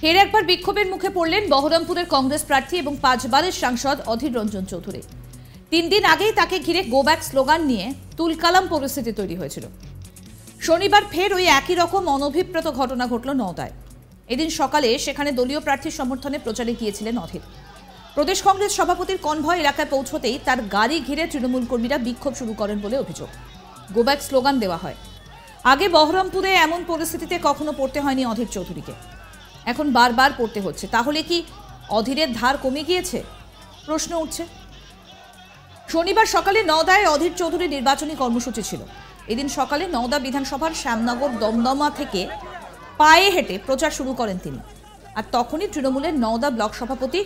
ফের একবার বিক্ষোভের মুখে পড়লেন বহরমপুরের কংগ্রেস প্রার্থী এবং 5 বারের সাংসদ অধীর রঞ্জন চৌধুরী। 3 দিন আগেই তাকে ঘিরে গো ব্যাক স্লোগান নিয়ে তুলকালাম পরিস্থিতি তৈরি হয়েছিল। শনিবার ফের ওই একই রকম অনভিপ্রেত ঘটনা ঘটল নওদায়। এদিন সকালে সেখানে দলীয় প্রার্থীর সমর্থনে প্রচারে গিয়েছিলেন অধীর। প্রদেশ কংগ্রেস সভাপতির কনভয় এলাকায় পৌঁছতেই তার গাড়ি ঘিরে তৃণমূল কর্মীরা বিক্ষোভ শুরু করেন বলে অভিযোগ। গো ব্যাক স্লোগান দেওয়া হয়। আগে বহরমপুরে এমন পরিস্থিতিতে কখনো পড়তে হয়নি অধীর চৌধুরীকে, এখন বারবার পড়তে হচ্ছে। তাহলে কি অধীরের ধার কমে গিয়েছে? প্রশ্ন উঠছে। শনিবার সকালে নওদায় অধীর চৌধুরীর নির্বাচনী কর্মসূচি ছিল। এদিন সকালে নওদা বিধানসভার শ্যামনগর দমদমা থেকে পায়ে হেঁটে প্রচার শুরু করেন তিনি। আর তখনই তৃণমূলের নওদা ব্লক সভাপতি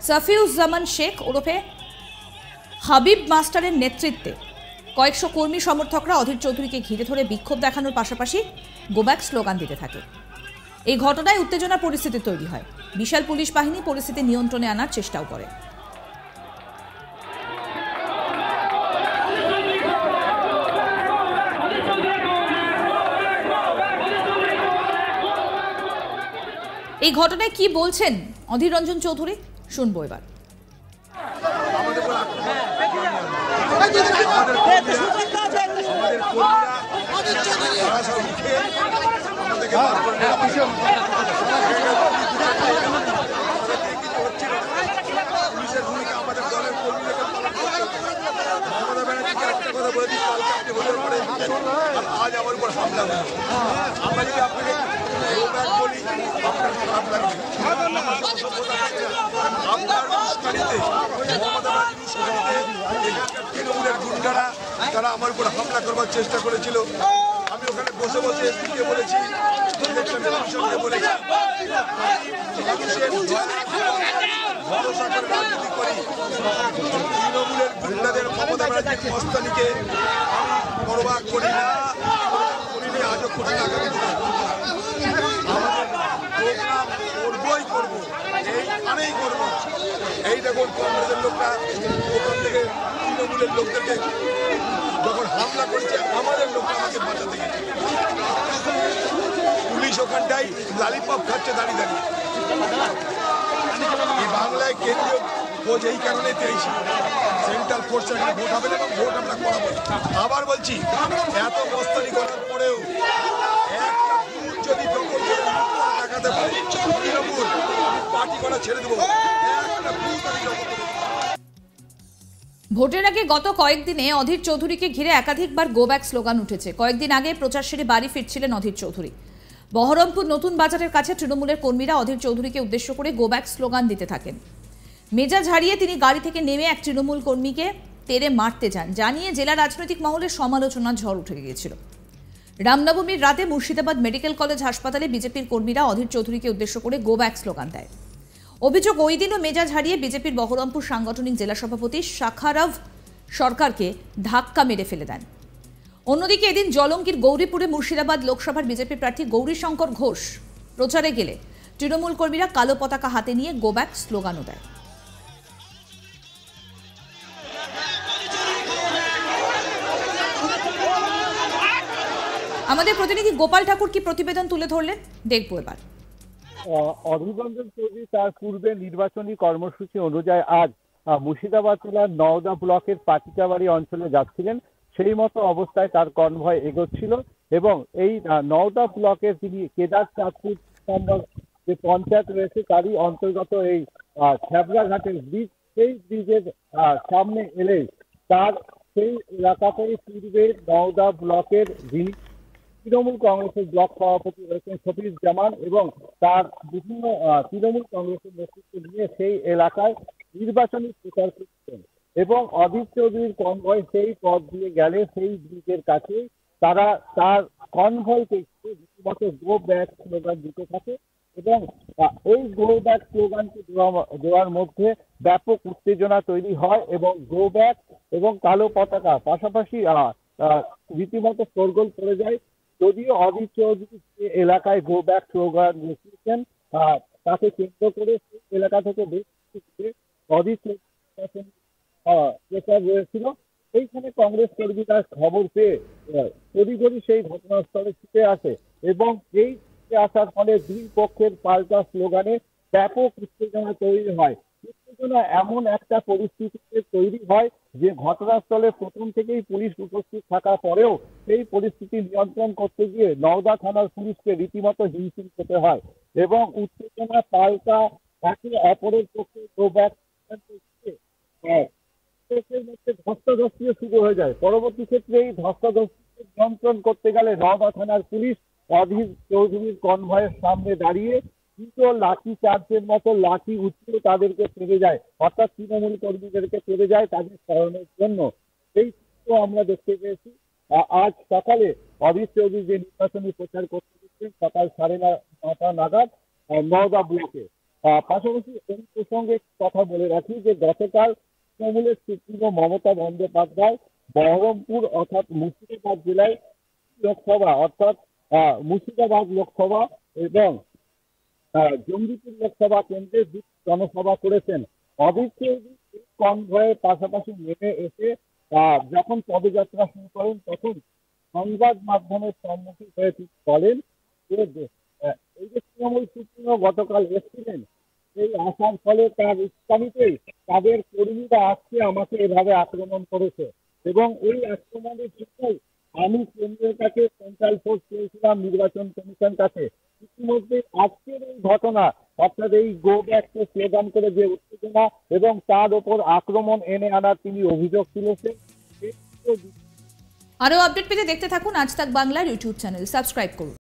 সাফিউজ্জামান শেখ ওরফে হাবিব মাস্টারের নেতৃত্বে কয়েকশো কর্মী সমর্থকরা অধীর চৌধুরীকে ঘিরে ধরে বিক্ষোভ দেখানোর পাশাপাশি গো ব্যাক স্লোগান দিতে থাকে। এই ঘটনায় উত্তেজনা পরিস্থিতি তৈরি হয়। বিশাল পুলিশ বাহিনী পরিস্থিতি নিয়ন্ত্রণে আনার চেষ্টাও করে। এই ঘটনায় কি বলছেন অধীর রঞ্জন চৌধুরী, শুনবো এবার। আজ আমার উপর হামলা হলো, আমরা যদি আপনাকে বলি আপনার খারাপ লাগবে। তৃণমূলের গুন্ডারা তারা আমার উপর হামলা করবার চেষ্টা করেছিল। আমি ওখানে বসে বসে এসপিকে বলেছি, ইলেকশন কমিশনকে বলেছি, মানুষের ভরসা করে রাজনীতি করি। তৃণমূলের গুন্ডাদের মমতা ব্যানার্জির মস্তানিকে আমি পরোয়া করি না, করিনি, আজও করি না, আগামী দিনে প্রোগ্রাম করবই করবো, এইখানেই করবো। এই দেখুন কংগ্রেসের লোকরা ওখান থেকে তৃণমূলের লোকদেরকে যখন হামলা করেছে, আমাদের লোকরা আমাকে বাঁচাতে গেছে। পুলিশ ওখানটাই লালিপপ খাচ্ছে দাঁড়িয়ে দাঁড়িয়ে। এই বাংলায় কেন্দ্রীয় খোঁজ এই কারণে পেয়েছি, সেন্ট্রাল ফোর্স এখানে ভোট হবে এবং ভোট আমরা করাবো। আবার বলছি, এত মস্তানি করার পরেও একটা বুথ যদি দখল করে দেখাতে পারে তৃণমূল, পার্টি করা ছেড়ে দেবো। একটা বুথ আমি দখল করবো। ভোটের আগে গত কয়েকদিনে অধীর চৌধুরীকে ঘিরে একাধিকবার গো ব্যাক স্লোগান উঠেছে। কয়েকদিন আগে প্রচার সেরে বাড়ি ফিরছিলেন অধীর চৌধুরী। বহরমপুর নতুন বাজারের কাছে তৃণমূলের কর্মীরা অধীর চৌধুরীকে উদ্দেশ্য করে গো ব্যাক স্লোগান দিতে থাকেন। মেজাজ হারিয়ে তিনি গাড়ি থেকে নেমে এক তৃণমূল কর্মীকে তেড়ে মারতে যান, জানিয়ে জেলা রাজনৈতিক মহলের সমালোচনার ঝড় উঠে গিয়েছিল। রামনবমীর রাতে মুর্শিদাবাদ মেডিকেল কলেজ হাসপাতালে বিজেপির কর্মীরা অধীর চৌধুরীকে উদ্দেশ্য করে গো ব্যাক স্লোগান দেয়। অভিযোগ, ওই দিনও মেজাজ হারিয়ে বিজেপির বহরমপুর সাংগঠনিক জেলা সভাপতি শাখারভ সরকারকে ধাক্কা মেরে ফেলে দেন। অন্যদিকে এদিন জলঙ্গির গৌরীপুরে মুর্শিদাবাদ লোকসভার বিজেপি প্রার্থী গৌরীশঙ্কর ঘোষ প্রচারে গেলে তৃণমূল কর্মীরা কালো পতাকা হাতে নিয়ে গো ব্যাক স্লোগানও দেয়। আমাদের প্রতিনিধি গোপাল ঠাকুর কি প্রতিবেদন তুলে ধরলেন, দেখবো এবার। অধীর রঞ্জন চৌধুরী তার পূর্বে নির্বাচনী কর্মসূচি অনুযায়ী আজ মুর্শিদাবাদ জেলার নওদা ব্লকের পাটিকাবাড়ি অঞ্চলে যাচ্ছিলেন। সেই মতো অবস্থায় তার কনভয় এগোচ্ছিল এবং এই নওদা ব্লকের তিনি কেদার চাঁদপুর নম্বর যে পঞ্চায়েত রয়েছে তারই অন্তর্গত এই ছ্যাবড়াঘাটের ব্রিজ, সেই ব্রিজের সামনে এলে তার সেই এলাকাতেই পূর্বে নওদা ব্লকের যিনি তৃণমূল কংগ্রেসের ব্লক সভাপতি রয়েছেন শফিউজ্জামান এবং তার বিভিন্ন তৃণমূল কংগ্রেসের নেতৃত্ব নিয়ে সেই এলাকায় নির্বাচনী প্রচার করছেন এবং অধীর চৌধুরীর কনভয় সেই পথ দিয়ে গেলে সেই ব্রিজের কাছে তারা তার কনভয়কে রীতিমতো গো ব্যাক স্লোগান দিতে থাকে এবং এই গো ব্যাক স্লোগানকে দেওয়ার মধ্যে ব্যাপক উত্তেজনা তৈরি হয় এবং গো ব্যাক এবং কালো পতাকা পাশাপাশি রীতিমতো শোরগোল পড়ে যায়। যদিও অধীর চৌধুরী যে এলাকায় গো ব্যাক স্লোগান দিয়েছেন তাকে কেন্দ্র করে সেই এলাকা থেকে বেশ কিছু অধীর চৌধুরী প্রচার রয়েছিল। এইখানে কংগ্রেস কর্মীরা খবর পেয়ে তড়িঘড়ি সেই ঘটনাস্থলে ছুটে আসে এবং এই এগিয়ে আসার ফলে দুই পক্ষের পাল্টা স্লোগানে ব্যাপক উত্তেজনা তৈরি হয়। উত্তেজনা এমন একটা পরিস্থিতিতে তৈরি হয় যে ঘটনাস্থলে প্রথম থেকেই পুলিশ উপস্থিত থাকা পরেও সেই পরিস্থিতি নিয়ন্ত্রণ করতে গিয়ে নওদা থানার পুলিশকে রীতিমতো হিমশিম খেতে হয় এবং উত্তেজনা পাল্টা একে অপরের পক্ষে মধ্যে ধস্তাধস্তিও শুরু হয়ে যায়। পরবর্তী ক্ষেত্রে এই ধস্তাধস্তি নিয়ন্ত্রণ করতে গেলে নওদা থানার পুলিশ অধীর চৌধুরীর কনভয়ের সামনে দাঁড়িয়ে দুটো লাঠি চার্জের মতো লাঠি উঠিয়ে তাদেরকে ফেলে যায়, অর্থাৎ তৃণমূল কর্মীদেরকে ফেলে যায় তাদের সরানোর জন্য। এই চিত্র আমরা দেখতে পেয়েছি আজ সকালে অধীর চৌধুরী যে নির্বাচনী প্রচার করতে দিচ্ছেন সকাল 9:30 নাগাদ নওদা ব্লকে। পাশাপাশি এই প্রসঙ্গে কথা বলে রাখি যে গতকাল তৃণমূলের সুপ্রিমো মমতা বন্দ্যোপাধ্যায় বহরমপুর অর্থাৎ মুর্শিদাবাদ জেলায় লোকসভা অর্থাৎ মুর্শিদাবাদ লোকসভা এবং জঙ্গিপুর লোকসভা কেন্দ্রে জনসভা করেছেন। অধীর চৌধুরী কনভয়ের পাশাপাশি নেমে এসে যখন পদযাত্রা শুরু করেন তখন সংবাদ মাধ্যমের সম্মুখীন হয়ে বলেন যে এই যে তৃণমূল সুপ্রিমো গতকাল এসেছিলেন এই আসার ফলে তার উৎসাহিতেই তাদের কর্মীরা আজকে আমাকে এভাবে আক্রমণ করেছে এবং এই আক্রমণের জন্যই আমি কেন্দ্রের কাছে সেন্ট্রাল ফোর্স চেয়েছিলাম নির্বাচন কমিশন কাছে। ইতিমধ্যে আজকের এই ঘটনা অর্থাৎ এই গো ব্যাক কে স্লোগান করে যে উত্তেজনা এবং তার ওপর আক্রমণ এনে আনার তিনি অভিযোগ তুলেছেন। আরো আপডেট পেতে দেখতে থাকুন আজ তাক বাংলার ইউটিউব চ্যানেল, সাবস্ক্রাইব করুন।